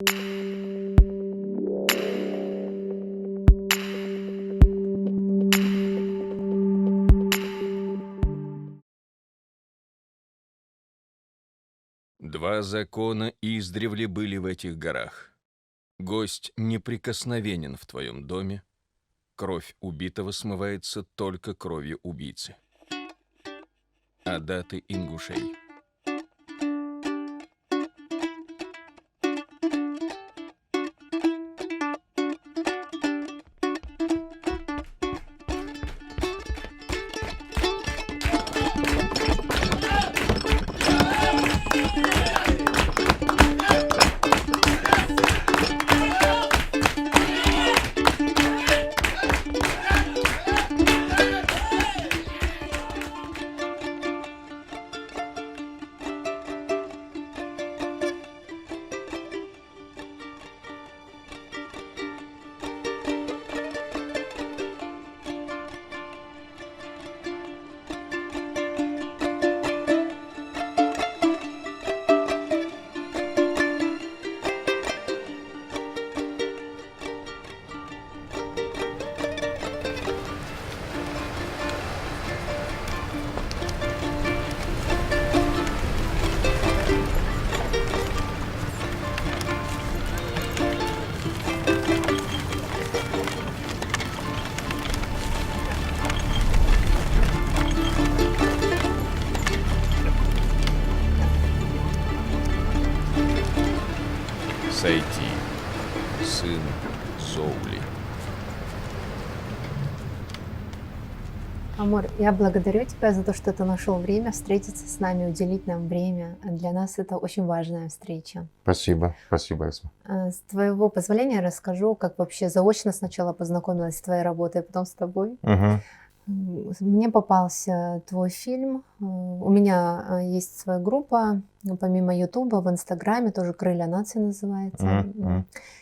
Два закона издревле были в этих горах. Гость неприкосновенен в твоем доме, кровь убитого смывается только кровью убийцы. Адаты ингушей. Сайти, сын Зоули. Амур, я благодарю тебя за то, что ты нашел время встретиться с нами, уделить нам время. Для нас это очень важная встреча. Спасибо, Эсма. С твоего позволения расскажу, как вообще заочно сначала познакомилась с твоей работой, а потом с тобой. Угу. Мне попался твой фильм. У меня есть своя группа, помимо Ютуба, в Инстаграме, тоже «Крылья нации» называется.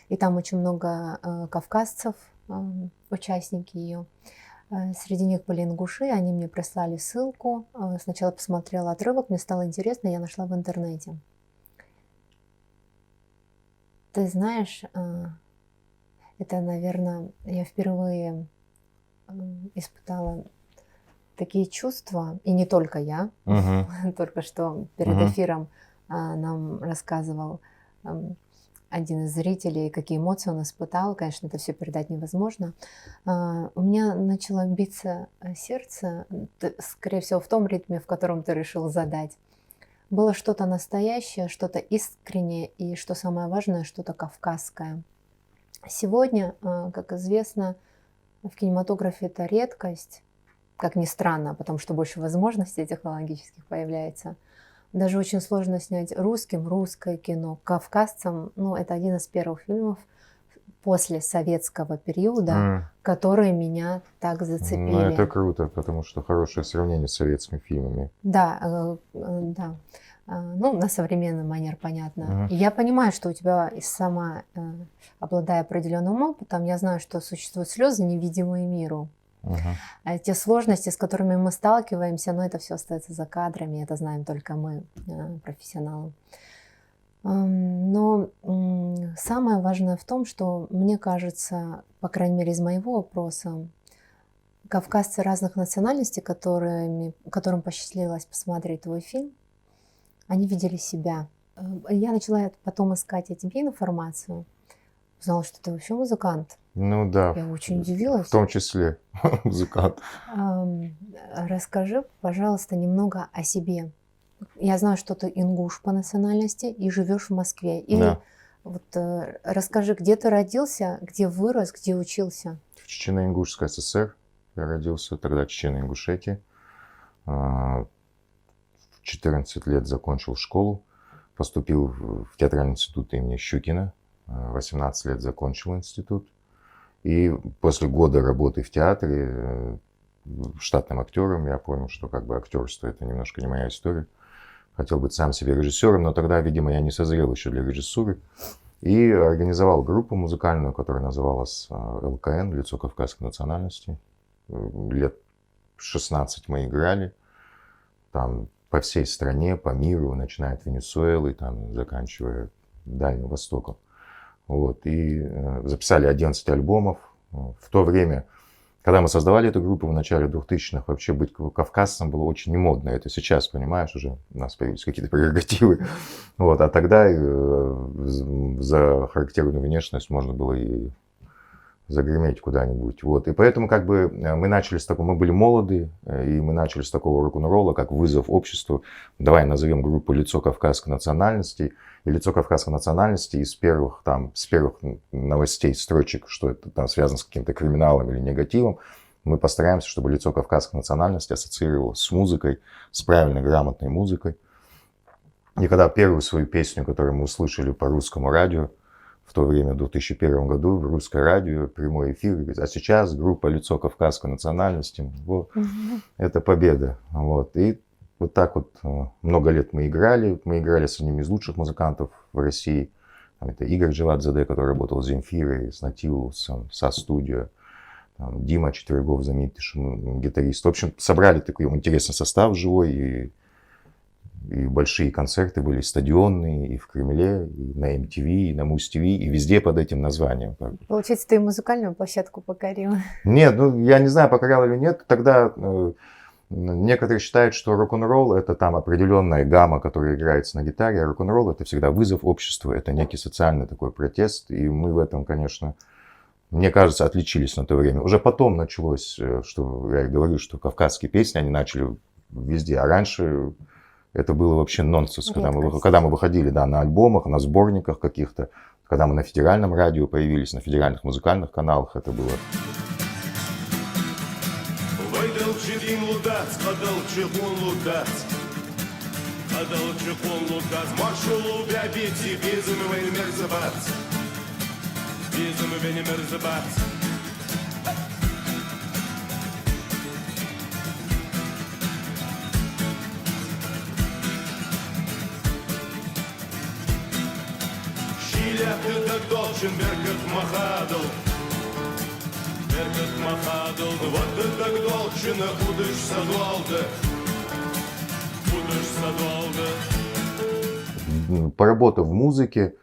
И там очень много кавказцев, участники ее. Среди них были ингуши, они мне прислали ссылку. Сначала посмотрела отрывок, мне стало интересно, я нашла в интернете. Ты знаешь, это, наверное, я впервые испытала такие чувства, и не только я. Только что перед эфиром нам рассказывал один из зрителей, какие эмоции он испытал. Конечно, это все передать невозможно. У меня начало биться сердце, скорее всего, в том ритме, в котором ты решил задать. Было что-то настоящее, что-то искреннее и, что самое важное, что-то кавказское. Сегодня, как известно, в кинематографе это редкость, как ни странно, потому что больше возможностей технологических появляется. Даже очень сложно снять русским русское кино. Кавказцам, это один из первых фильмов после советского периода, которые меня так зацепили. Ну, это круто, потому что хорошее сравнение с советскими фильмами. Да. На современный манер, понятно. И я понимаю, что у тебя сама, обладая определенным опытом, я знаю, что существуют слезы, невидимые миру. Те сложности, с которыми мы сталкиваемся, но это все остается за кадрами, это знаем только мы, профессионалы. Но самое важное в том, что мне кажется, по крайней мере из моего опроса, кавказцы разных национальностей, которым посчастливилось посмотреть твой фильм, они видели себя. Я начала потом искать о тебе информацию, узнала, что ты вообще музыкант. Ну да. Я очень удивилась. В том числе музыкант. Расскажи, пожалуйста, немного о себе. Я знаю, что ты ингуш по национальности и живешь в Москве. Да. Расскажи, где ты родился, где вырос, где учился? В Чечено-Ингушской ССР я родился, тогда Чечено-Ингушетия. В 14 лет закончил школу, поступил в театральный институт имени Щукина. 18 лет закончил институт. И после года работы в театре штатным актером я понял, что актерство это немножко не моя история. Хотел быть сам себе режиссером, но тогда, видимо, я не созрел еще для режиссуры. И организовал группу музыкальную, которая называлась ЛКН, «Лицо кавказской национальности». Лет 16 мы играли. Там по всей стране, по миру, начиная от Венесуэлы, там, заканчивая Дальним Востоком. Вот, и записали 11 альбомов. В то время, когда мы создавали эту группу в начале 2000-х, вообще быть кавказцем было очень немодно. Это сейчас, понимаешь, уже у нас появились какие-то прерогативы. Вот, а тогда за характерную внешность можно было и загреметь куда-нибудь. Вот. И поэтому как бы мы начали с такого, мы были молоды, и мы начали с такого рок-н-ролла, как вызов обществу. Давай назовем группу «Лицо кавказской национальности». И «Лицо кавказской национальности» с первых новостей, строчек, что это там связано с каким-то криминалом или негативом, мы постараемся, чтобы «Лицо кавказской национальности» ассоциировалось с музыкой, с правильной, грамотной музыкой. И когда первую свою песню, которую мы услышали по русскому радио, в то время, в 2001 году, в русское радио, прямой эфир, говорит, а сейчас группа «Лицо кавказской национальности», вот, это победа. Вот. И вот так вот много лет мы играли с одним из лучших музыкантов в России. Это Игорь Джавадзаде, который работал с Земфирой, с Натилусом, со студио. Дима Четвергов, знаменитый гитарист. В общем, собрали такой интересный состав живой, и большие концерты были стадионные, и в Кремле, и на MTV, и на Муз-ТВ, и везде под этим названием. Получается, ты и музыкальную площадку покорил. Нет, ну я не знаю, покорял или нет. Тогда некоторые считают, что рок-н-ролл это там определенная гамма, которая играется на гитаре, а рок-н-ролл это всегда вызов обществу, это некий социальный такой протест, и мы в этом, конечно, мне кажется, отличились на то время. Уже потом началось, что я говорю, что кавказские песни, они начали везде, а раньше это было вообще нонсенс, когда мы выходили, да, на альбомах, на сборниках каких-то, когда мы на федеральном радио появились, на федеральных музыкальных каналах, это было. Ты должен Беркут Махадл, Беркут Махадл, вот ты так должен, будешь садвалда, будешь садвалда. Поработав в музыке,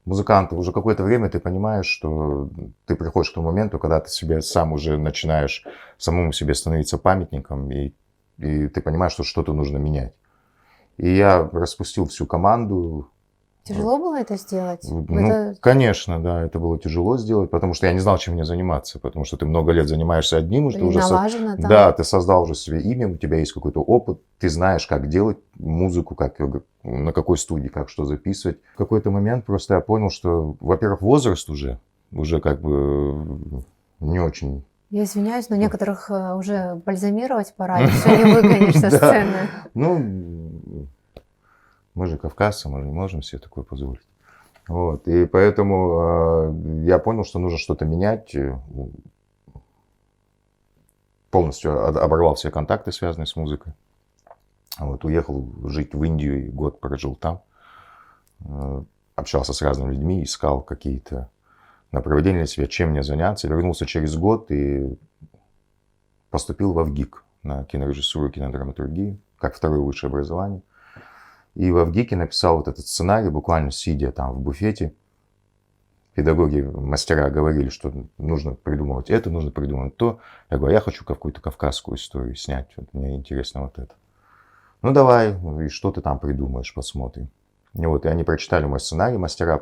музыкантов, уже какое-то время ты понимаешь, что ты приходишь к тому моменту, когда ты себе сам уже начинаешь самому себе становиться памятником, и ты понимаешь, что что-то нужно менять. И я распустил всю команду. Тяжело было это сделать? Ну, конечно, да, это было тяжело сделать, потому что я не знал, чем мне заниматься, потому что ты много лет занимаешься одним, уже ты уже да, ты создал уже себе имя, у тебя есть какой-то опыт, ты знаешь, как делать музыку, как, на какой студии, как что записывать. В какой-то момент просто я понял, что, во-первых, возраст уже как бы не очень. Я извиняюсь, но некоторых уже бальзамировать пора, и все не выгонишь со сцены. Ну, мы же кавказцы, мы не можем себе такое позволить. Вот. И поэтому я понял, что нужно что-то менять. Полностью оборвал все контакты, связанные с музыкой. Вот. Уехал жить в Индию, и год прожил там. Общался с разными людьми, искал какие-то направления для себя, чем мне заняться. Вернулся через год и поступил в ВГИК на кинорежиссуру и кинодраматургию, как второе высшее образование. И в ВГИКе написал вот этот сценарий, буквально сидя там в буфете. Педагоги, мастера говорили, что нужно придумывать это, нужно придумывать то. Я говорю, я хочу какую-то кавказскую историю снять, вот мне интересно вот это. Ну давай, и что ты там придумаешь, посмотрим. И вот, и они прочитали мой сценарий, мастера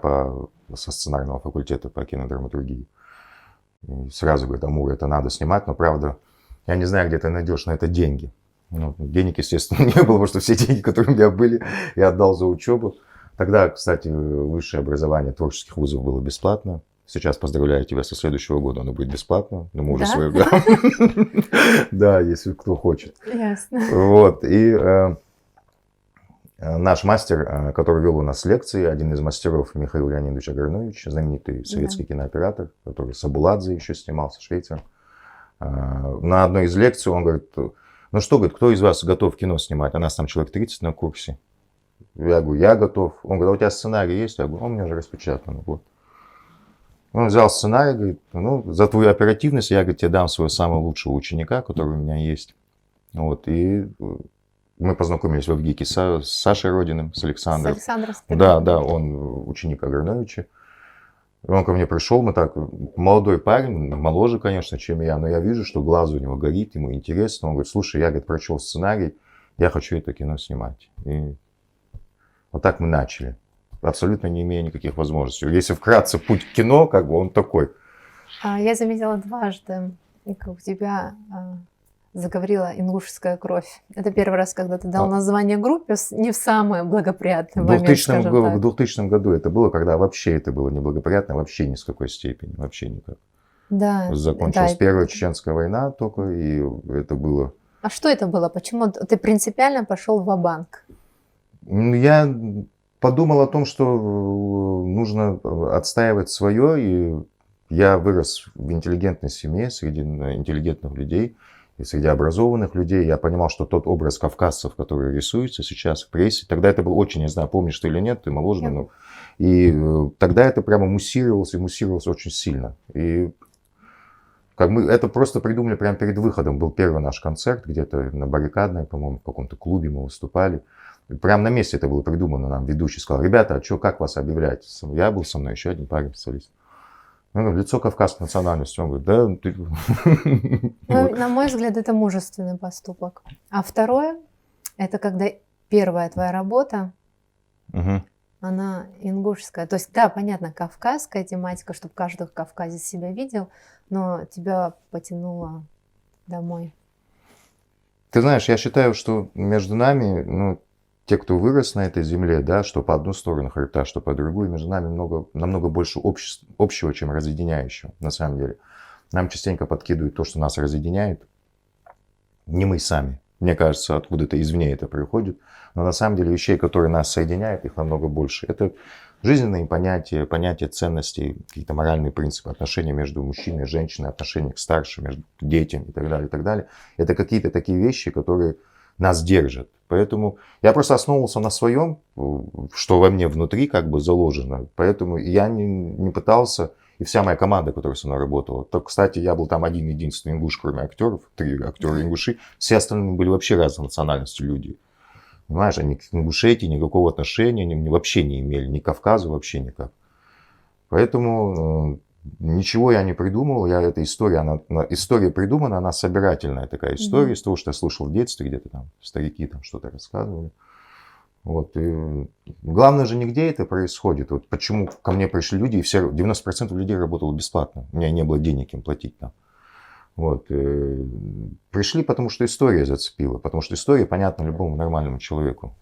со сценарного факультета по кинодраматургии. И сразу говорят, Амур, это надо снимать, но правда, я не знаю, где ты найдешь на это деньги. Ну, денег, естественно, не было, потому что все деньги, которые у меня были, я отдал за учебу. Тогда, кстати, высшее образование творческих вузов было бесплатно. Сейчас поздравляю тебя, со следующего года оно будет бесплатно. Но мы уже свое... Да, если кто хочет. Ясно. Вот, и наш мастер, который вел у нас лекции, один из мастеров, Михаил Леонидович Агарнович, знаменитый советский кинооператор, который с Абуладзе еще снимался, швейцар. На одной из лекций он говорит... Ну что, говорит, кто из вас готов кино снимать? А нас там человек 30 на курсе. Я говорю, я готов. Он говорит, а у тебя сценарий есть? Я говорю, он у меня уже распечатан. Вот. Он взял сценарий, говорит, ну, за твою оперативность я, говорит, тебе дам своего самого лучшего ученика, который у меня есть. Вот. И мы познакомились в ВГИКе с Сашей Родиным, с Александром. С Александром. Да, он ученик Агарновича. И он ко мне пришел, мы так, молодой парень, моложе, конечно, чем я, но я вижу, что глаз у него горит, ему интересно. Он говорит, слушай, я, говорит, прочел сценарий, я хочу это кино снимать. И вот так мы начали, абсолютно не имея никаких возможностей. Если вкратце путь к кино, как бы он такой. Я заметила дважды, как у тебя заговорила ингушская кровь. Это первый раз, когда ты дал название группе, не в самый благоприятный момент, скажем так. В 2000 году это было, когда вообще это было неблагоприятно, вообще ни с какой степени, вообще никак. Да. Закончилась Первая Чеченская война только, и это было... А что это было? Почему ты принципиально пошел ва-банк? Я подумал о том, что нужно отстаивать свое, и я вырос в интеллигентной семье, среди интеллигентных людей, и среди образованных людей. Я понимал, что тот образ кавказцев, который рисуется сейчас в прессе, тогда это был очень, не знаю, помнишь ты или нет, ты моложе, но... И тогда это прямо муссировалось, и муссировалось очень сильно. И как мы это просто придумали прямо перед выходом. Был первый наш концерт где-то на Баррикадной, по-моему, в каком-то клубе мы выступали. И прямо на месте это было придумано. Нам ведущий сказал, ребята, а что, как вас объявлять? Я был со мной, еще один парень, специалист. Я говорю, лицо кавказской национальности. Он говорит, да, ты... Ну, на мой взгляд, это мужественный поступок. А второе, это когда первая твоя работа, она ингушская. То есть, да, понятно, кавказская тематика, чтобы каждый в Кавказе себя видел, но тебя потянуло домой. Ты знаешь, я считаю, что между нами, ну, те, кто вырос на этой земле, да, что по одну сторону хребта, что по другую, между нами намного больше общего, чем разъединяющего, на самом деле. Нам частенько подкидывают то, что нас разъединяет, не мы сами. Мне кажется, откуда-то извне это приходит. Но на самом деле вещей, которые нас соединяют, их намного больше. Это жизненные понятия, понятия ценностей, какие-то моральные принципы, отношения между мужчиной и женщиной, отношения к старшим, между детям и так далее, и так далее. Это какие-то такие вещи, которые нас держат. Поэтому я просто основывался на своем, что во мне внутри как бы заложено. Поэтому я не пытался, и вся моя команда, которая со мной работала. То, кстати, я был там один-единственный ингуш, кроме актеров, 3 актера ингуши. Все остальные были вообще разной национальности люди. Понимаешь, они к Ингушетии никакого отношения вообще не имели, ни к Кавказу вообще никак. Поэтому ничего я не придумал, эта история, история придумана, она собирательная такая история, из того, что я слышал в детстве, где-то там старики там что-то рассказывали. Вот. И главное же, нигде это происходит. Вот почему ко мне пришли люди, и все, 90% людей работало бесплатно, у меня не было денег им платить там. Вот. Пришли, потому что история зацепила, потому что история понятна любому нормальному человеку.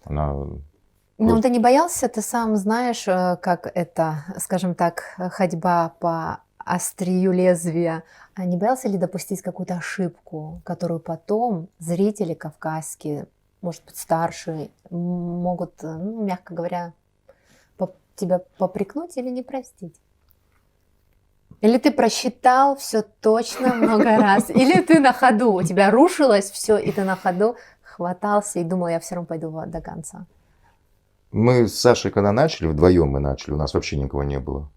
Ну, ты не боялся, ты сам знаешь, как это, скажем так, ходьба по острию лезвия. А не боялся ли допустить какую-то ошибку, которую потом зрители кавказские, может быть, старшие, могут, ну, мягко говоря, тебя попрекнуть или не простить? Или ты просчитал все точно много раз? Или ты на ходу, у тебя рушилось все, и ты на ходу хватался и думал, я все равно пойду до конца? Мы с Сашей, когда начали, вдвоем мы начали, у нас вообще никого не было.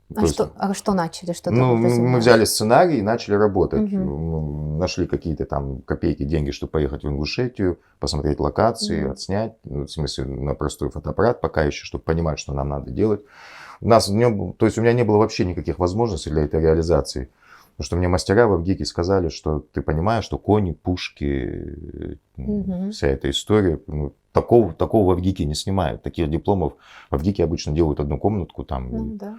Что начали? Мы взяли сценарий и начали работать. Нашли какие-то там копейки, деньги, чтобы поехать в Ингушетию, посмотреть локации, отснять. Ну, в смысле, на простой фотоаппарат пока еще, чтобы понимать, что нам надо делать. То есть у меня не было вообще никаких возможностей для этой реализации. Потому что мне мастера в Авгике сказали, что ты понимаешь, что кони, пушки, вся эта история, ну, такого в Авгике не снимают. Таких дипломов в Авгике обычно делают одну комнатку там. Да.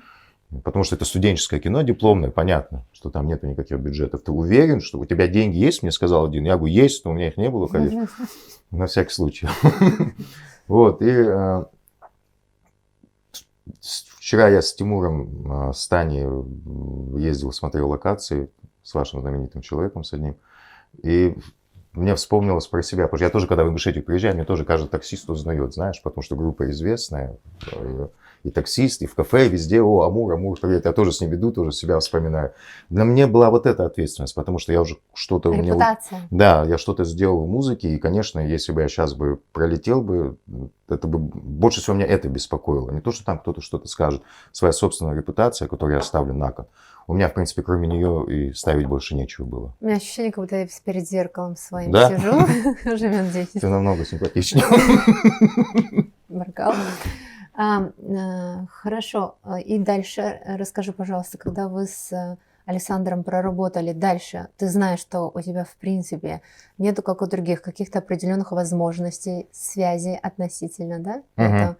Потому что это студенческое кино дипломное, понятно, что там нету никаких бюджетов. Ты уверен, что у тебя деньги есть? Мне сказал один. Я говорю, есть, но у меня их не было, конечно. На всякий случай. Вот, и вчера я с Тимуром Стани ездил, смотрел локации с вашим знаменитым человеком, с одним. И мне вспомнилось про себя, потому что я тоже, когда в Ингушетию приезжаю, мне тоже каждый таксист узнает, знаешь, потому что группа известная, и таксист, и в кафе, везде, Амур, привет, я тоже с ним иду, тоже себя вспоминаю. Для меня была вот эта ответственность, потому что я уже что-то... Репутация. Да, я что-то сделал в музыке, и, конечно, если бы я сейчас бы пролетел бы, это бы больше всего меня это беспокоило. Не то, что там кто-то что-то скажет, своя собственная репутация, которую я оставлю на кон. У меня, в принципе, кроме нее и ставить больше нечего было. У меня ощущение, как будто я перед зеркалом своим да? сижу, живет 10. Ты намного симпатичнее. Баркал. Хорошо. И дальше расскажи, пожалуйста, когда вы с Александром проработали дальше, ты знаешь, что у тебя в принципе нету, как у других, каких-то определенных возможностей связи относительно, да? Мгм. Это,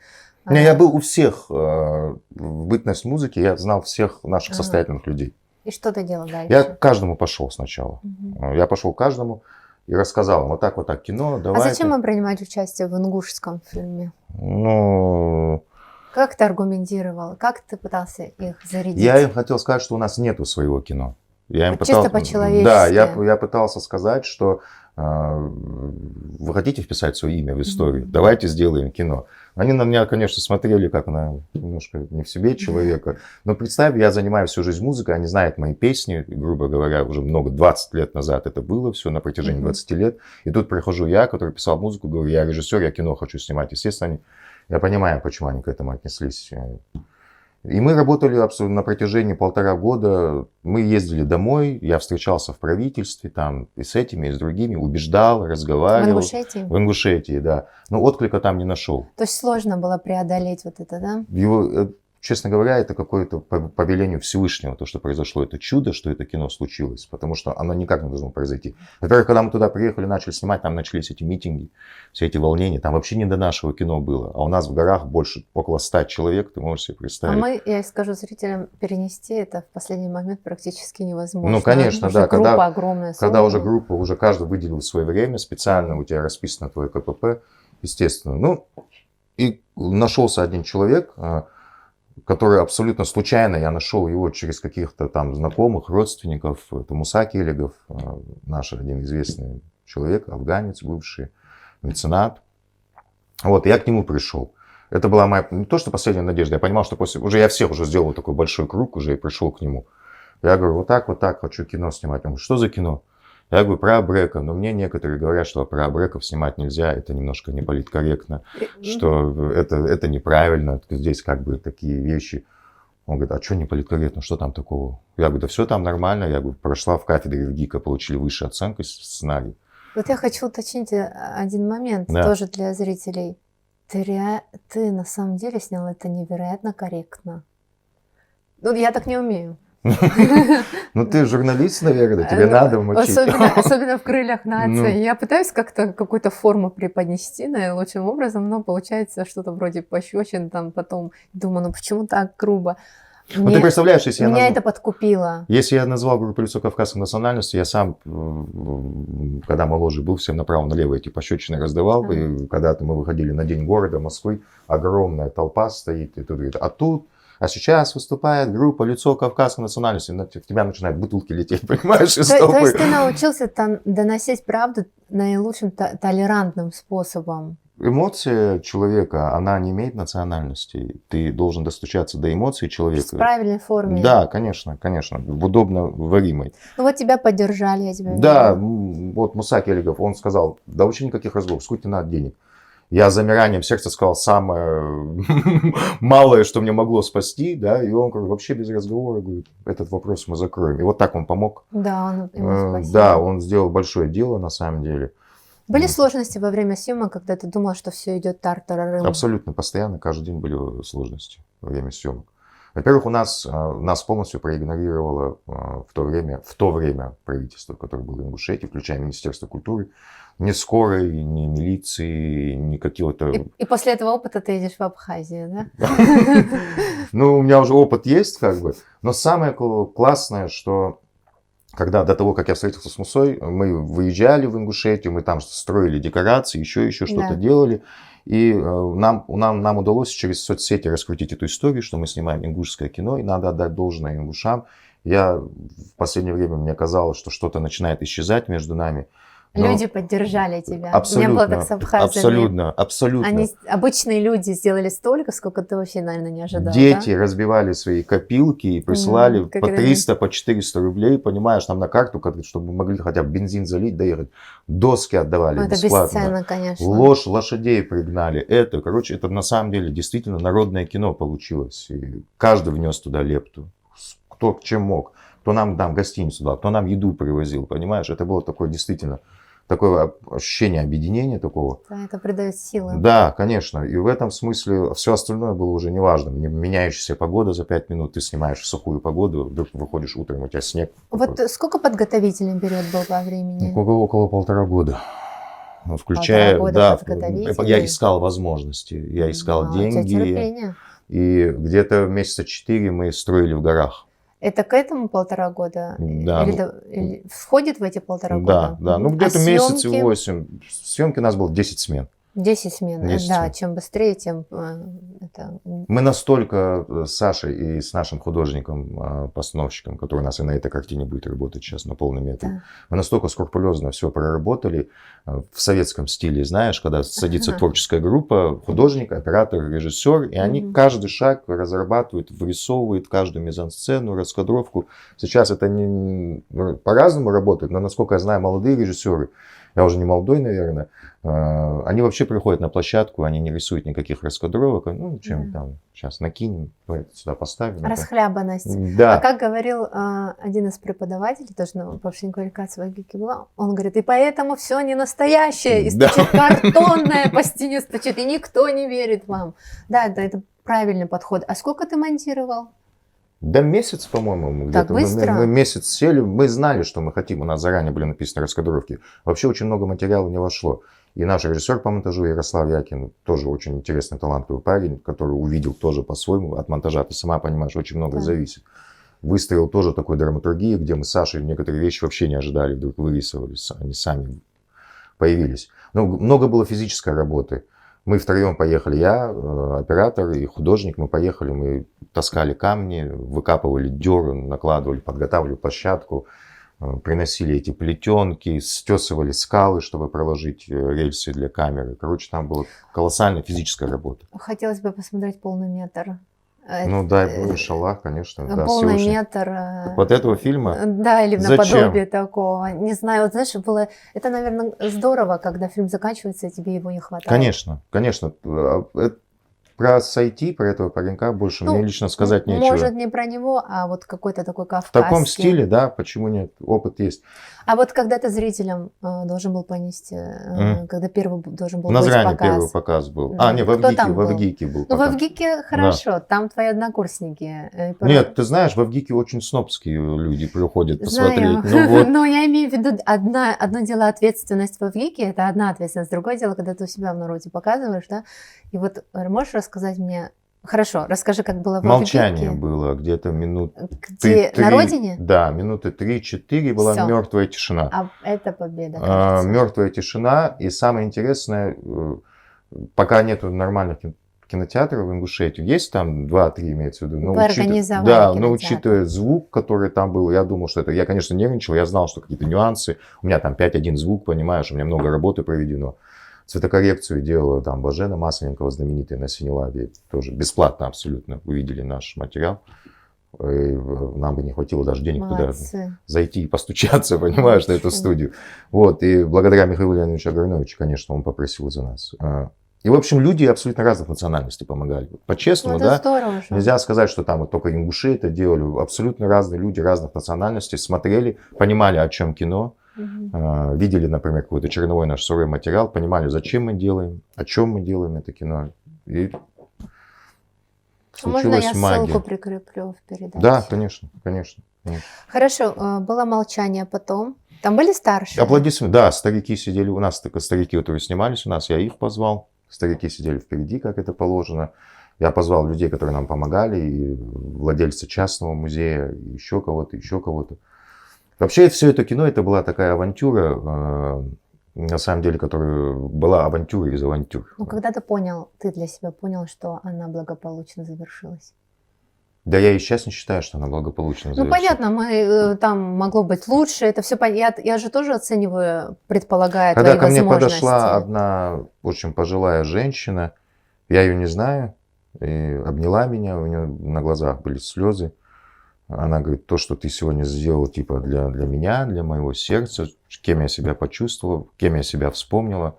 Не, я был у всех. В бытность музыки я знал всех наших Ага. состоятельных людей. И что ты делал дальше? Я к каждому пошел сначала. Мгм. Я пошел к каждому и рассказал им, вот так, кино, А давайте. зачем им принимать участие в ингушском фильме? Ну, Как ты аргументировал? Как ты пытался их зарядить? я им хотел сказать, что у нас нету своего кино. Я им Вот чисто пытался, по-человечески. да, я пытался сказать, что вы хотите вписать свое имя в историю, Мгм. давайте сделаем кино. Они на меня, конечно, смотрели как на немножко не в себе человека. Но представь, я занимаюсь всю жизнь музыкой, они знают мои песни, грубо говоря, уже 20 лет назад это было все, на протяжении Мгм. 20 лет. И тут прихожу я, который писал музыку, говорю, я режиссер, я кино хочу снимать. Естественно, я понимаю, почему они к этому отнеслись. И мы работали абсолютно на протяжении 1,5 года. Мы ездили домой, я встречался в правительстве там и с этими, и с другими, убеждал, В разговаривал. Ингушетии? В Ингушетии, да. Но отклика там не нашел. То есть сложно было преодолеть вот это, да? Его, честно говоря, это какое-то по велению Всевышнего, то, что произошло. Это чудо, что это кино случилось, потому что оно никак не должно произойти. Во-первых, когда мы туда приехали, начали снимать, там начались эти митинги, все эти волнения. Там вообще не до нашего кино было. А у нас в горах больше, около 100 человек, ты можешь себе А представить. я скажу зрителям, перенести это в последний момент практически невозможно. Ну, конечно, Уже да, группа когда- огромная. Когда уже собрана. группа, уже каждый выделил свое время специально, у тебя расписано твое КПП, естественно. Ну, и нашелся один человек, который абсолютно случайно, я нашел его через каких-то там знакомых, родственников. Это Муса Келегов, наш один известный человек, афганец, бывший меценат. Вот, я к нему пришел. Это была моя, не то что последняя надежда, я понимал, что после, уже я всех уже сделал такой большой круг уже и пришел к нему. Я говорю, вот так, хочу кино снимать. Он говорит, что за кино? Я говорю, про Абрека. Но мне некоторые говорят, что про Абреков снимать нельзя, это немножко не политкорректно, что это неправильно, здесь как бы такие вещи. Он говорит, а что не политкорректно, что там такого? Я говорю, да все там нормально. Я говорю, прошла в кафедре в ГИКа, получили высшую оценку сценарий. Вот я хочу уточнить один момент Да. тоже для зрителей. Ты на самом деле снял это невероятно корректно. Ну, я так не умею. Ну ты журналист, наверное, тебе Ну, надо мочить. Особенно в крыльях нации. Ну. Я пытаюсь как-то какую-то форму преподнести наилучшим образом, но получается что-то вроде пощечин, там потом думаю, ну почему так грубо? Ну ты представляешь, если я Меня назвал- это подкупило. Если я назвал группу лицо кавказской национальности, я сам, когда моложе был, всем направо-налево эти пощечины раздавал. Ага. И когда-то мы выходили на День города Москвы, огромная толпа стоит, и тут говорит, а сейчас выступает группа лицо кавказской национальности. В тебя начинают бутылки лететь, понимаешь, из То толпы. есть ты научился доносить правду наилучшим толерантным способом. Эмоция человека, она не имеет национальности. Ты должен достучаться до эмоций В человека. правильной форме. Да, конечно, в удобно варимой. Ну вот тебя поддержали, я тебя Да, вижу. вот Муса Келегов, он сказал, да вообще никаких разговоров, сколько тебе надо денег. Я с замиранием сердца сказал самое малое, что мне могло спасти, да, и он говорит, вообще без разговора, говорит, этот вопрос мы закроем. И вот так он помог. Да, ему спасибо. Да, он сделал большое дело на самом деле. Были сложности во время съемок, когда ты думал, что все идет тар-тарарым? Абсолютно постоянно, каждый день были сложности во время съемок. Во-первых, нас полностью проигнорировало в то время правительство, которое было в Ингушетии, включая Министерство культуры. Ни скорой, ни милиции, ни какого-то... И после этого опыта ты едешь в Абхазию, да? Ну, у меня уже опыт есть, как бы. Но самое классное, что когда до того, как я встретился с Мусой, мы выезжали в Ингушетию, мы там строили декорации, еще что-то Да. делали. И нам удалось через соцсети раскрутить эту историю, что мы снимаем ингушское кино, и надо отдать должное ингушам. В последнее время мне казалось, что что-то начинает исчезать между нами. Но Люди поддержали тебя. абсолютно, У меня было так с абхазами. абсолютно. Обычные люди сделали столько, сколько ты вообще, наверное, не ожидал. Дети да? разбивали свои копилки и присылали Как по это 300, по 400 рублей, понимаешь, нам на карту, чтобы мы могли хотя бы бензин залить, доехать. Доски отдавали Ну, это бесплатно. бесценно, конечно. Лошадей пригнали. Это на самом деле действительно народное кино получилось. И каждый внес туда лепту. Кто чем мог. Кто нам гостиницу дал, кто нам еду привозил, понимаешь? Это было такое действительно такое ощущение объединения такого. Да, это придает силы. Да, конечно. И в этом смысле все остальное было уже неважно. Меняющаяся погода за 5 минут, ты снимаешь сухую погоду, вдруг выходишь утром, у тебя снег. Вот сколько подготовительный период был по времени? Около 1,5 года. Ну, включая, 1,5 года да, подготовительный. я искал возможности, я искал А, у тебя деньги. терпение. И где-то месяца 4 мы строили в горах. Это к этому 1,5 года? Да. Или входит в эти 1,5 года? Да, да. Ну, Мгм. где-то А месяц и съемки? 8. Съемки у нас было 10 смен. 10 смен. 10 Да, смен. чем быстрее, тем это... Мы настолько с Сашей и с нашим художником-постановщиком, который у нас и на этой картине будет работать сейчас на полный метр, Да. мы настолько скрупулезно все проработали в советском стиле, знаешь, когда садится творческая группа, художник, оператор, режиссер, и они Мгм. каждый шаг разрабатывают, вырисовывают каждую мизансцену, раскадровку. Сейчас это по-разному работает, но, насколько я знаю, молодые режиссеры, я уже не молодой, наверное, они вообще приходят на площадку, они не рисуют никаких раскадровок, ну, чем Да. там, сейчас накинем, сюда поставим. это. Расхлябанность. Да. А как говорил один из преподавателей, тоже на повышении квалификации в Агике была, он говорит, и поэтому все не настоящее, и Да. стучит картонное, по стене стучит, и никто не верит вам. Да, это правильный подход. А сколько ты монтировал? Да месяц, по-моему, мы Так где-то. быстро? Мы месяц сели, мы знали, что мы хотим, у нас заранее были написаны раскадровки. Вообще очень много материала не вошло. И наш режиссер по монтажу Ярослав Якин, тоже очень интересный, талантливый парень, который увидел тоже по-своему от монтажа. Ты сама понимаешь, очень многое Да. зависит. Выстроил тоже такой драматургии, где мы с Сашей некоторые вещи вообще не ожидали, вдруг вырисовались, они сами появились. Но много было физической работы. Мы втроем поехали, я, оператор и художник, мы поехали, мы таскали камни, выкапывали дёрн, накладывали, подготавливали площадку, приносили эти плетенки, стесывали скалы, чтобы проложить рельсы для камеры. Короче, там была колоссальная физическая работа. Хотелось бы посмотреть полный метр. Ну, дай бог, иншаллах, конечно. Да, Полный Всевышний. метр. Вот этого фильма? Да, или Зачем? наподобие такого. Не знаю, вот знаешь, было... Это, наверное, здорово, когда фильм заканчивается, и тебе его не хватает. Конечно, конечно. Про сойти, про этого паренька больше мне лично сказать нечего. Может, не про него, а вот какой-то такой В кавказский. таком стиле, да, почему нет? Опыт есть. А вот когда ты зрителям должен был понести, когда первый должен был У быть нас показ. первый показ был. Да. Не, в Кто Авгике, там в был? Авгике был Ну, в показ. Авгике хорошо, там твои однокурсники. Нет, ты знаешь, в Авгике очень снобские люди приходят Знаю. посмотреть. Ну, вот. Но я имею в виду, одно дело ответственность в Авгике, это одна ответственность, другое дело, когда ты у себя в народе показываешь, да, и вот можешь рассказать мне, хорошо, расскажи, как было в Молчание Авгике? было где-то минут... Где, на родине? Да, минуты 3-4 была Всё. мертвая тишина. А это победа, кажется. Мертвая тишина. И самое интересное, пока нету нормальных кинотеатров в Ингушетии, есть там 2-3, имеется в виду. Но Вы организовали да, но кинотеатр. учитывая звук, который там был, я думал, что это... Я, конечно, нервничал, я знал, что какие-то нюансы. У меня там 5.1 звук, понимаешь, у меня много работы проведено. Цветокоррекцию делала там Бажена Масленникова, знаменитая на Синелабе, тоже бесплатно абсолютно увидели наш материал. И нам бы не хватило даже денег туда Молодцы. зайти и постучаться, понимаешь, на эту студию. Вот, и благодаря Михаилу Леонидовичу Аграновичу, конечно, он попросил за нас. И, в общем, люди абсолютно разных национальностей помогали. По-честному, Ну, это да, здорово же. нельзя сказать, что там вот только ингуши это делали. Абсолютно разные люди разных национальностей смотрели, понимали, о чем кино. Мгм. Видели, например, какой-то черновой наш сырой материал, понимали, зачем мы делаем, о чем мы делаем это кино. И Можно случилась я магия. ссылку прикреплю в передаче? Да, конечно, конечно. Хорошо, было молчание потом. Там были старшие? Аплодисменты. Да, старики сидели у нас, только старики, которые снимались у нас, я их позвал. Старики сидели впереди, как это положено. Я позвал людей, которые нам помогали, и владельца частного музея, и еще кого-то, еще кого-то. Вообще все это кино, это была такая авантюра, на самом деле, которая была авантюра из авантюр. Ну, когда ты для себя понял, что она благополучно завершилась? Да я и сейчас не считаю, что она благополучно Ну, завершилась. понятно, там могло быть лучше, это все понятно. Я же тоже оцениваю, предполагая Когда твои ко мне возможности. подошла одна очень пожилая женщина, я ее не знаю, и обняла меня, у нее на глазах были слезы. Она говорит, то, что ты сегодня сделал типа для меня, для моего сердца, кем я себя почувствовала, кем я себя вспомнила.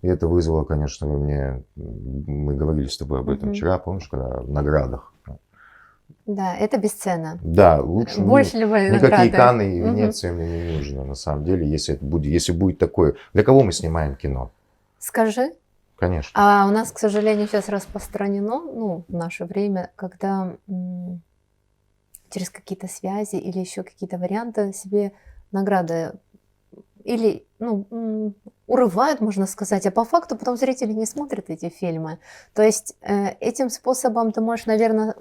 И это вызвало, конечно, во мне, мы говорили с тобой об этом Мгм. вчера, помнишь, когда в наградах. Да, это бесценно. Да, лучше Больше любой никакие награды. Канны и Мгм. Венеция мне не нужно, на самом деле, если будет такое. Для кого мы снимаем кино? Скажи, Конечно. а у нас, к сожалению, сейчас распространено, ну, в наше время, когда через какие-то связи или еще какие-то варианты себе награды или, ну, урывают, можно сказать, а по факту потом зрители не смотрят эти фильмы. То есть этим способом ты можешь, наверное,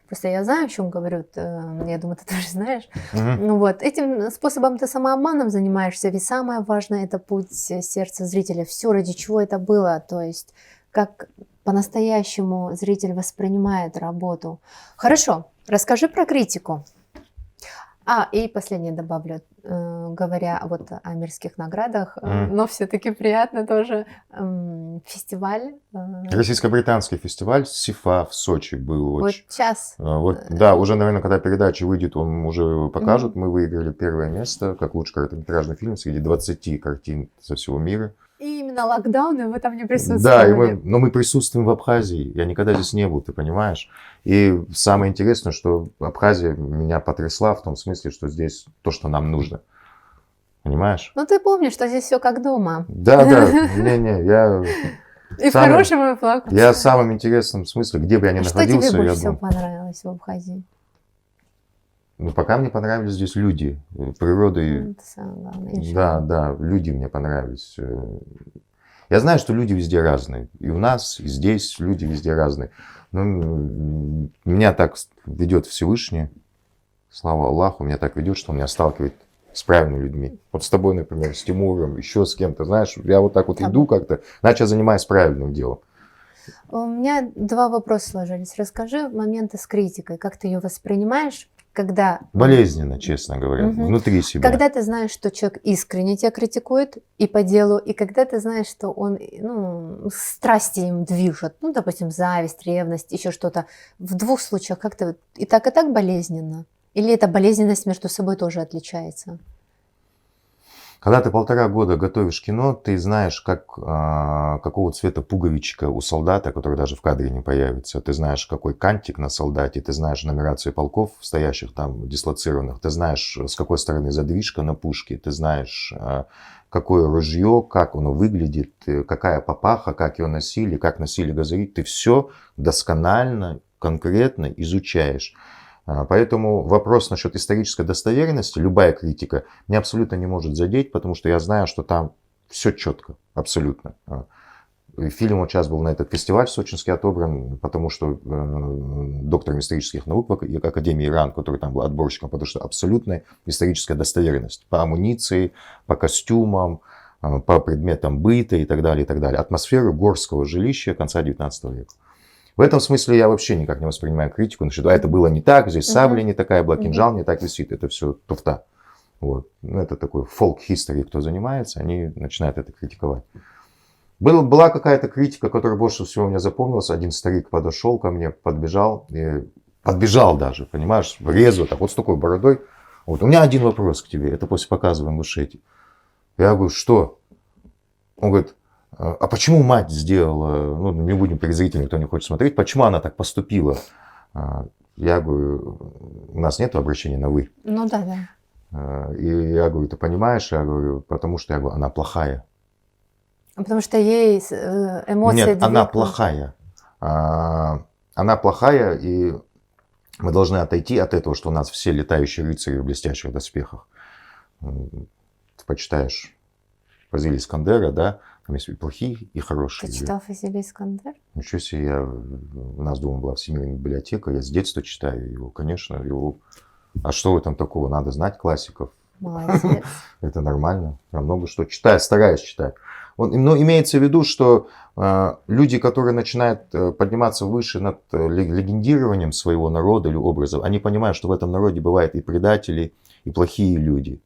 просто я знаю, о чем говорю, я думаю, ты тоже знаешь. Мгм. Ну вот, этим способом ты самообманом занимаешься, ведь самое важное это путь сердца зрителя, все ради чего это было, то есть как по-настоящему зритель воспринимает работу. Хорошо, расскажи про критику. И последнее добавлю, говоря вот о мирских наградах, Мгм. но все-таки приятно тоже фестиваль. Российско-британский фестиваль СИФА в Сочи был Вот очень. сейчас. Вот, да, уже, наверное, когда передача выйдет, он уже покажут. Мгм. Мы выиграли первое место, как лучший короткометражный фильм среди 20 картин со всего мира. И именно локдаун, и вы там не Да, присутствовали. но мы присутствуем в Абхазии. Я никогда здесь не был, ты понимаешь? И самое интересное, что Абхазия меня потрясла в том смысле, что здесь то, что нам нужно. Понимаешь? Ну, ты помнишь, что здесь все как дома. Да, не-не, И в самый- хорошем, и в плохом. я в самом интересном смысле, где бы я ни А что тебе находился, я больше всего думаю, понравилось в Абхазии? ну, пока мне понравились здесь люди, природа и Это самое главное. Еще. да, люди мне понравились. Я знаю, что люди везде разные. И у нас, и здесь люди везде разные. Но меня так ведет Всевышний, слава Аллаху, меня так ведет, что он меня сталкивает с правильными людьми. Вот с тобой, например, с Тимуром, еще с кем-то, знаешь, я вот так вот Там. иду как-то, значит, я занимаюсь правильным делом. У меня два вопроса сложились. Расскажи моменты с критикой. Как ты ее воспринимаешь, когда... Болезненно, честно говоря, Мгм. внутри себя. Когда ты знаешь, что человек искренне тебя критикует и по делу, и когда ты знаешь, что он, ну, страсти им движет, ну, допустим, зависть, ревность, еще что-то. В двух случаях как-то и так болезненно? Или эта болезненность между собой тоже отличается? Когда ты 1,5 года готовишь кино, ты знаешь, какого цвета пуговичка у солдата, который даже в кадре не появится. Ты знаешь, какой кантик на солдате, ты знаешь нумерацию полков, стоящих там, дислоцированных. Ты знаешь, с какой стороны задвижка на пушке. Ты знаешь, какое ружье, как оно выглядит, какая папаха, как ее носили, как носили газовик. Ты все досконально, конкретно изучаешь. Поэтому вопрос насчет исторической достоверности, любая критика, меня абсолютно не может задеть, потому что я знаю, что там все четко, абсолютно. Фильм вот сейчас был на этот фестиваль сочинский отобран, потому что доктором исторических наук в Академии РАН, который там был отборщиком, потому что абсолютная историческая достоверность по амуниции, по костюмам, по предметам быта и так далее, и так далее. Атмосферу горского жилища конца 19 века. В этом смысле я вообще никак не воспринимаю критику, насчет, это было не так, здесь сабля не такая была, кинжал не так висит, это все туфта. Вот. Ну, это такой фолк-хистори, кто занимается, они начинают это критиковать. Была какая-то критика, которая больше всего мне запомнилась. Один старик подошел ко мне, подбежал даже, понимаешь, резво, так вот с такой бородой. Вот, у меня один вопрос к тебе, это после показа в Ингушетии. Я говорю, что? Он говорит, а почему мать сделала, ну, не будем перед зрителями, кто не хочет смотреть, почему она так поступила? Я говорю, у нас нет обращения на «вы». Ну да. И я говорю, ты понимаешь? Я говорю, потому что, я говорю, она плохая. Потому что ей эмоции... Нет, она двигают. плохая. Она плохая, и мы должны отойти от этого, что у нас все летающие рыцари в блестящих доспехах. Ты почитаешь Фазиль Искандера, да? Там есть и плохие, и хорошие. Ты читал Фазиль Искандер? Ничего себе, у нас дома была Всемирная библиотека, я с детства читаю его, конечно, его. А что в этом такого? Надо знать классиков. Молодец. Это нормально. Я много что читаю, стараюсь читать. Но имеется в виду, что люди, которые начинают подниматься выше над легендированием своего народа или образов, они понимают, что в этом народе бывают и предатели, и плохие люди.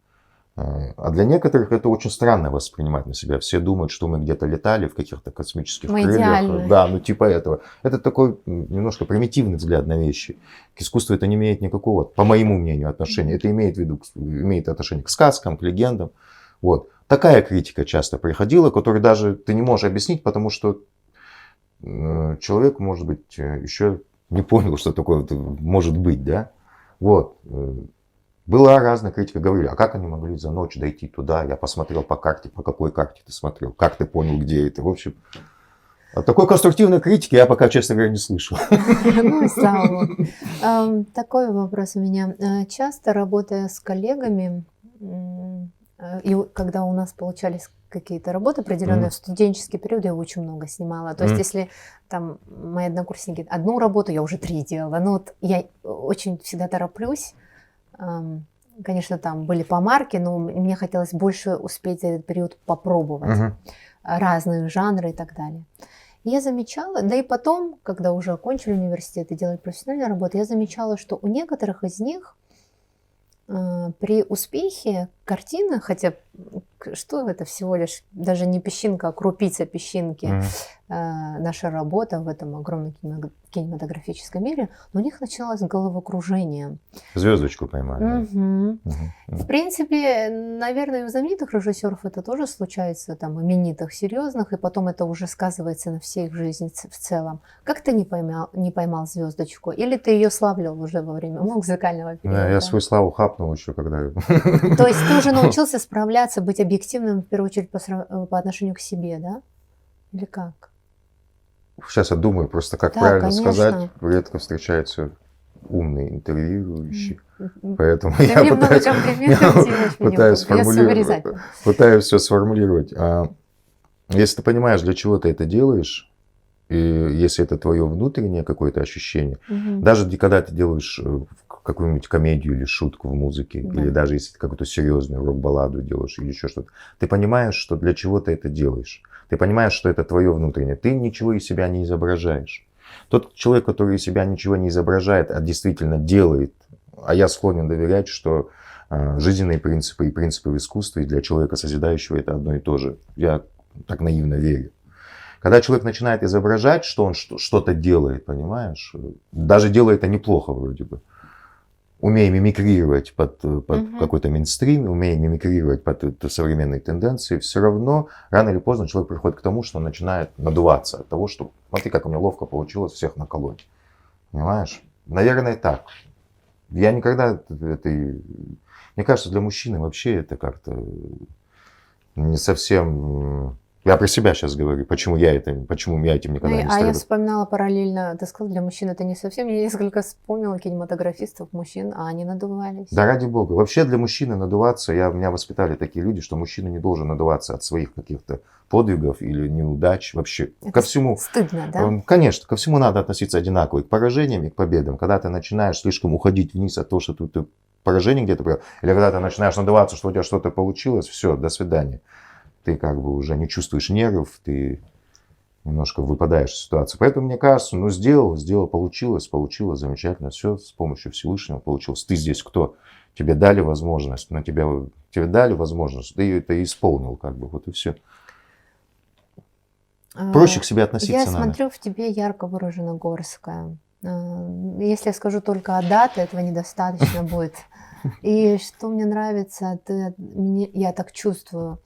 А для некоторых это очень странно воспринимать на себя. Все думают, что мы где-то летали в каких-то космических Мы крыльях. идеальны. Да, ну типа этого. Это такой немножко примитивный взгляд на вещи. К искусству это не имеет никакого, по моему мнению, отношения. Это имеет отношение к сказкам, к легендам. Вот. Такая критика часто приходила, которую даже ты не можешь объяснить, потому что человек, может быть, еще не понял, что такое вот может быть, да. Вот. Была разная критика, говорили, а как они могли за ночь дойти туда? Я посмотрел по карте, по какой карте ты смотрел, как ты понял, где это. В общем, от такой конструктивной критики я пока, честно говоря, не слышал. Ну, и слава богу. Такой вопрос у меня. Часто, работая с коллегами, и когда у нас получались какие-то работы определенные, в студенческий период я очень много снимала. То есть, если там мои однокурсники одну работу, я уже 3 делала. Ну, вот я очень всегда тороплюсь. Конечно, там были помарки, но мне хотелось больше успеть за этот период попробовать разные жанры и так далее. И я замечала, да и потом, когда уже окончили университет и делали профессиональную работу, я замечала, что у некоторых из них при успехе картина, хотя что это всего лишь, даже не песчинка, а крупица песчинки, наша работа в этом огромном кинематографическом мире, но у них начиналось головокружение. Звездочку поймали. В принципе, наверное, у знаменитых режиссеров это тоже случается, там, именитых, серьезных, и потом это уже сказывается на всей их жизни в целом. Как ты не поймал звездочку? Или ты ее славливал уже во время музыкального периода? Я свою славу хапнул еще, когда... То есть ты уже научился справляться, быть объективным, в первую очередь, по отношению к себе, да? Или как? Сейчас я думаю просто, как Да, правильно конечно. сказать. Редко встречаются умные интервьюирующие. Поэтому Ты я мне много комплиментов делаешь, пытаюсь придется вырезать. пытаюсь все сформулировать. Если ты понимаешь, для чего ты это делаешь, и если это твое внутреннее какое-то ощущение, даже когда ты делаешь какую-нибудь комедию или шутку в музыке, Да. или даже если ты какую-то серьезную рок-балладу делаешь или еще что-то, ты понимаешь, что для чего ты это делаешь. Ты понимаешь, что это твое внутреннее. Ты ничего из себя не изображаешь. Тот человек, который из себя ничего не изображает, а действительно делает, а я склонен доверять, что жизненные принципы и принципы в искусстве для человека созидающего это одно и то же. Я так наивно верю. Когда человек начинает изображать, что он что-то делает, понимаешь, даже делает это неплохо вроде бы, умея мимикрировать под какой-то мейнстрим, умея мимикрировать под современные тенденции, все равно рано или поздно человек приходит к тому, что он начинает надуваться от того, что смотри, как у меня ловко получилось всех наколоть. Понимаешь? Наверное, так. Я никогда мне кажется, для мужчины вообще это как-то не совсем... Я про себя сейчас говорю, почему я этим никогда не А я страдаю. вспоминала параллельно, ты сказал, для мужчин это не совсем. Я несколько вспомнила кинематографистов, мужчин, а они надувались. Да ради бога. Вообще для мужчины надуваться, меня воспитали такие люди, что мужчина не должен надуваться от своих каких-то подвигов или неудач. Вообще Это ко всему. стыдно, да? Конечно, ко всему надо относиться одинаково. И к поражениям, и к победам. Когда ты начинаешь слишком уходить вниз от того, что ты поражение где-то принял, или когда ты начинаешь надуваться, что у тебя что-то получилось, все, до свидания. Ты как бы уже не чувствуешь нервов, ты немножко выпадаешь из ситуации. Поэтому мне кажется, сделал, получилось, замечательно, все с помощью Всевышнего получилось. Ты здесь кто? Тебе дали возможность, тебе дали возможность, ты это исполнил, как бы, вот и все. Проще к себе относиться Я надо. смотрю, в тебе ярко выражена горская. Если я скажу только о дате, этого недостаточно будет. И что мне нравится, я так чувствую,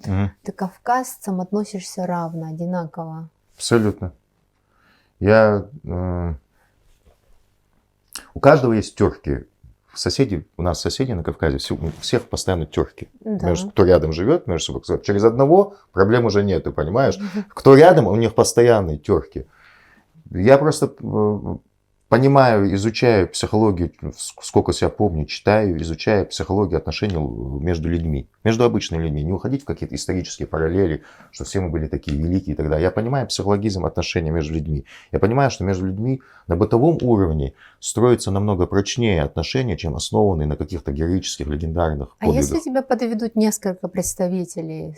ты к кавказцам относишься равно, одинаково. Абсолютно. У каждого есть терки. У нас соседи на Кавказе, у всех постоянно терки. Да. Кто рядом живет между собой. Через одного проблем уже нет, ты понимаешь? Кто рядом, у них постоянные терки. Я просто понимаю, изучаю психологию, сколько себя помню, читаю, изучаю психологию отношений между людьми, между обычными людьми. Не уходить в какие-то исторические параллели, что все мы были такие великие и так далее. Я понимаю психологизм отношений между людьми. Я понимаю, что между людьми на бытовом уровне строятся намного прочнее отношения, чем основанные на каких-то героических, легендарных А подвигах. если тебя подведут несколько представителей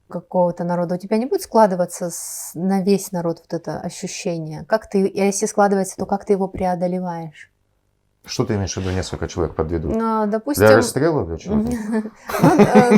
какого-то народа, у тебя не будет складываться на весь народ вот это ощущение? Если складывается, то как ты его преодолеваешь? Что ты имеешь в виду, несколько человек подведут? Допустим, Для расстрела? Для чего?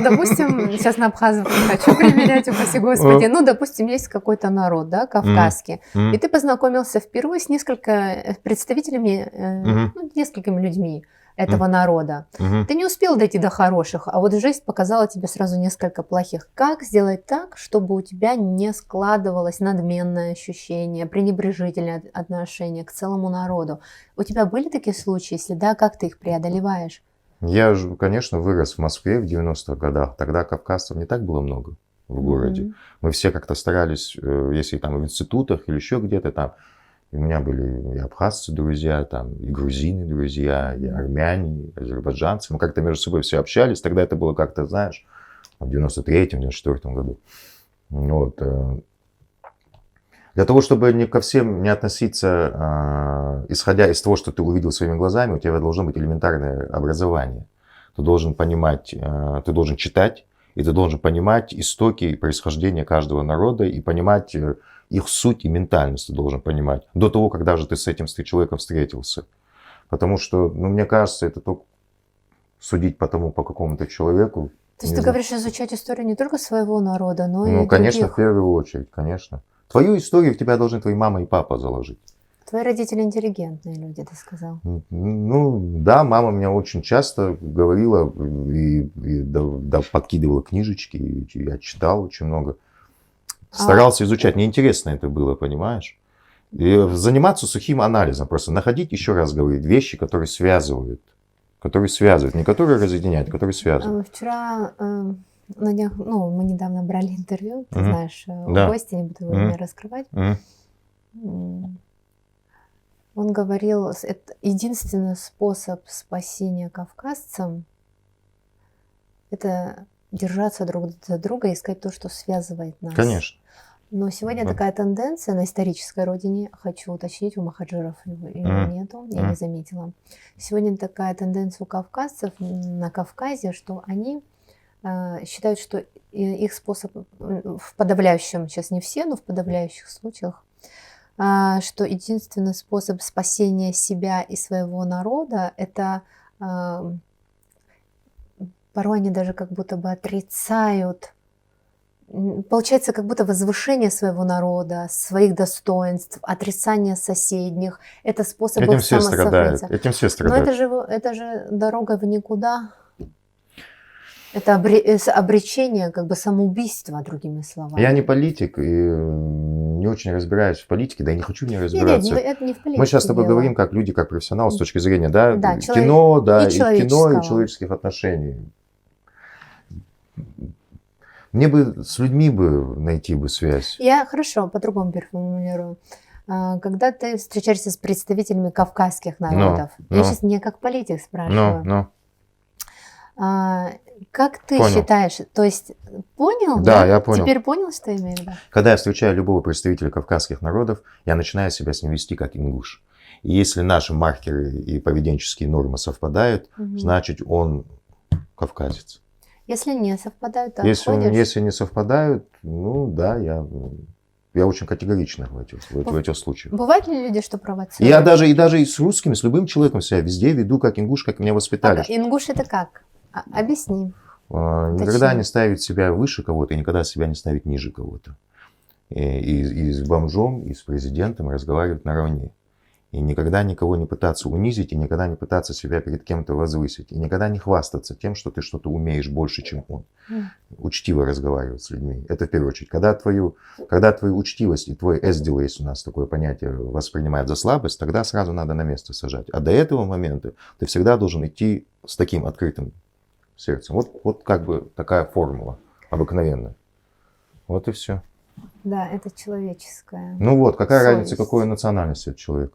допустим, сейчас на абхазов не хочу примерять, упаси господи. Допустим, есть какой-то народ, да, кавказский, и ты познакомился впервые с несколькими представителями, несколькими людьми. этого народа. Мгм. Ты не успел дойти до хороших, а вот жизнь показала тебе сразу несколько плохих. Как сделать так, чтобы у тебя не складывалось надменное ощущение, пренебрежительное отношение к целому народу? У тебя были такие случаи? Если да, как ты их преодолеваешь? Я же, конечно, вырос в Москве в 90-х годах. Тогда кавказцев не так было много в городе. Мгм. Мы все как-то старались, если там в институтах или еще где-то там, у меня были и абхазцы друзья, там, и грузины друзья, и армяне, и азербайджанцы. Мы как-то между собой все общались. Тогда это было как-то, знаешь, в 93-м, 94-м году. Вот. Для того, чтобы ко всем не относиться, исходя из того, что ты увидел своими глазами, у тебя должно быть элементарное образование. Ты должен понимать, ты должен читать, и ты должен понимать истоки и происхождение каждого народа, и понимать их суть и ментальность ты должен понимать. До того, когда же ты с этим человеком встретился. Потому что, ну, мне кажется, это только судить по какому-то человеку. То есть не ты знаю. говоришь изучать историю не только своего народа, но Ну, и конечно, в других. первую очередь, конечно. Твою историю в тебя должны твои мама и папа заложить. Твои родители интеллигентные люди, ты сказал. Ну, да, мама мне очень часто говорила и подкидывала книжечки, и я читал очень много. Старался изучать, мне интересно это было, понимаешь? И заниматься сухим анализом, просто находить, еще раз говорю, вещи, которые связывают, не которые разъединяют, которые связывают. Вчера на днях, ну, мы недавно брали интервью, ты Мгм. знаешь, Да. у гостя, не буду его Мгм. имя раскрывать. Мгм. Он говорил, это единственный способ спасения кавказцам – это держаться друг за друга и искать то, что связывает нас. Конечно. Но сегодня Да. такая тенденция на исторической родине, хочу уточнить, у махаджиров ее Мгм. нету, я Мгм. не заметила. Сегодня такая тенденция у кавказцев на Кавказе, что они считают, что их способ в подавляющем, сейчас не все, но в подавляющих случаях, что единственный способ спасения себя и своего народа – это порой они даже как будто бы отрицают, получается, как будто возвышение своего народа, своих достоинств, отрицание соседних. Это способы Этим все страдают. самосохранения. Этим все Но страдают. это же дорога в никуда. Это обречение, как бы самоубийство, другими словами. Я не политик и не очень разбираюсь в политике, да и не хочу в ней Нет, разбираться. это не в политике Мы сейчас с тобой дело. говорим как люди, как профессионалы с точки зрения, да, Да, кино, да, и и кино, человеческого. и человеческих отношений. Мне бы с людьми бы найти бы связь. Я хорошо, по-другому переформулирую. Когда ты встречаешься с представителями кавказских народов, я ну. сейчас не как политик Ну, спрашиваю, ну. как ты Понял. считаешь, то есть понял? Да, я понял. Теперь понял, что я имею в виду? Когда я встречаю любого представителя кавказских народов, я начинаю себя с ним вести как ингуш. И если наши маркеры и поведенческие нормы совпадают, Мгм. значит он кавказец. Если не совпадают, то Если отходишь. если не совпадают, ну да, я очень категоричный в этих случаях. Бывают ли люди, что И провоцируют? я даже и с русскими, с любым человеком себя везде веду как ингуш, как меня воспитали. Ингуш это как? Объясни. Никогда Точнее. не ставить себя выше кого-то и никогда себя не ставить ниже кого-то. И с бомжом, и с президентом разговаривать наравне. И никогда никого не пытаться унизить, и никогда не пытаться себя перед кем-то возвысить. И никогда не хвастаться тем, что ты что-то умеешь больше, чем он. Учтиво разговаривать с людьми. Это в первую очередь. Когда твою учтивость и твой эсдил, если у нас такое понятие, воспринимают за слабость, тогда сразу надо на место сажать. А до этого момента ты всегда должен идти с таким открытым сердцем. Вот как бы такая формула обыкновенная. Вот и все. Да, это человеческое. Ну вот, какая Совесть. разница, какой национальности этот человек?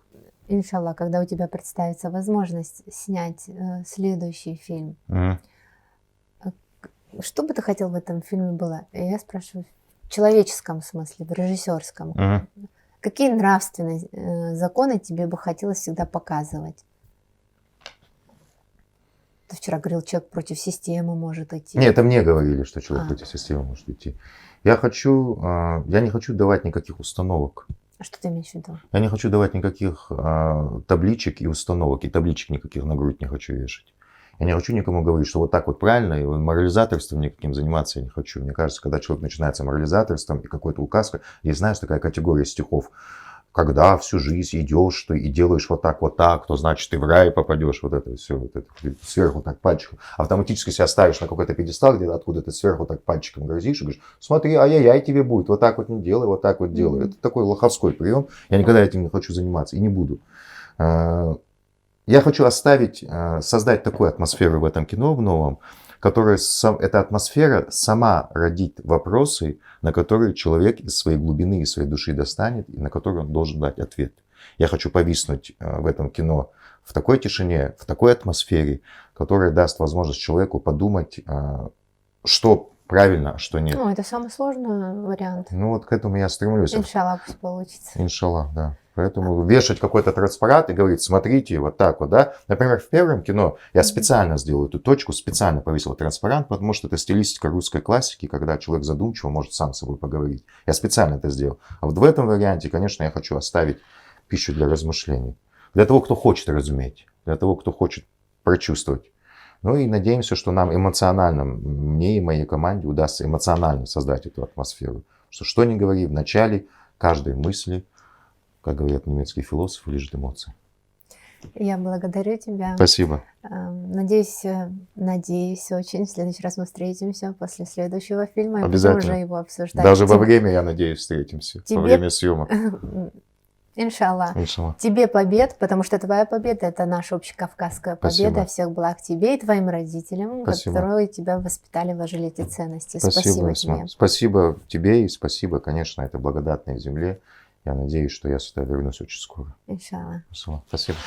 Иншаллах, когда у тебя представится возможность снять следующий фильм, Мгм. что бы ты хотел в этом фильме было? Я спрашиваю в человеческом смысле, в режиссерском. Мгм. Какие нравственные законы тебе бы хотелось всегда показывать? Ты вчера говорил, человек против системы может идти. Нет, это мне говорили, что человек А. против системы может идти. Я не хочу давать никаких установок. А что ты имеешь в виду? Я не хочу давать никаких табличек и установок. И табличек никаких на грудь не хочу вешать. Я не хочу никому говорить, что вот так вот правильно, и морализаторством никаким заниматься я не хочу. Мне кажется, когда человек начинается морализаторством и какой-то указ, есть, знаешь, такая категория стихов. когда всю жизнь идешь ты и делаешь вот так, то значит ты в рай попадешь, вот это все, вот это, сверху так пальчиком, автоматически себя ставишь на какой-то пьедестал, где откуда ты сверху так пальчиком грозишь и говоришь, смотри, ай-яй-яй тебе будет, вот так вот не делай, вот так вот делай. Это такой лоховской прием, я никогда этим не хочу заниматься и не буду. Я хочу создать такую атмосферу в этом кино, в новом, которая, эта атмосфера сама родит вопросы, на которые человек из своей глубины, из своей души достанет, и на которые он должен дать ответ. Я хочу повиснуть в этом кино в такой тишине, в такой атмосфере, которая даст возможность человеку подумать, что правильно, а что нет. Ну, это самый сложный вариант. Ну вот к этому я стремлюсь. Иншаллах пусть получится. Иншаллах, да. Поэтому вешать какой-то транспарант и говорить, смотрите, вот так вот, да. Например, в первом кино я специально сделал эту точку, специально повесил транспарант, потому что это стилистика русской классики, когда человек задумчиво может сам с собой поговорить. Я специально это сделал. А вот в этом варианте, конечно, я хочу оставить пищу для размышлений. Для того, кто хочет разуметь, для того, кто хочет прочувствовать. Ну и надеемся, что нам эмоционально, мне и моей команде удастся эмоционально создать эту атмосферу. Что ни говори, в начале каждой мысли, как говорят немецкие философы, лежит эмоция. Я благодарю тебя. Спасибо. Надеюсь очень, в следующий раз мы встретимся после следующего фильма и будем Обязательно. уже его обсуждать. Даже во время, я надеюсь, встретимся. Во время съемок. Иншаллах. Иншаллах. Тебе побед, потому что твоя победа – это наша общекавказская победа. Спасибо. Всех благ тебе и твоим родителям, Спасибо. которые тебя воспитали, вложили эти ценности. Спасибо, тебе. Асма. Спасибо тебе и спасибо, конечно, этой благодатной земле. Я надеюсь, что я сюда вернусь очень скоро. Иншаллах. Спасибо.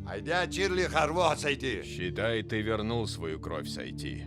Айда, Чирли, Харво, сойти. Считай, ты вернул свою кровь сойти.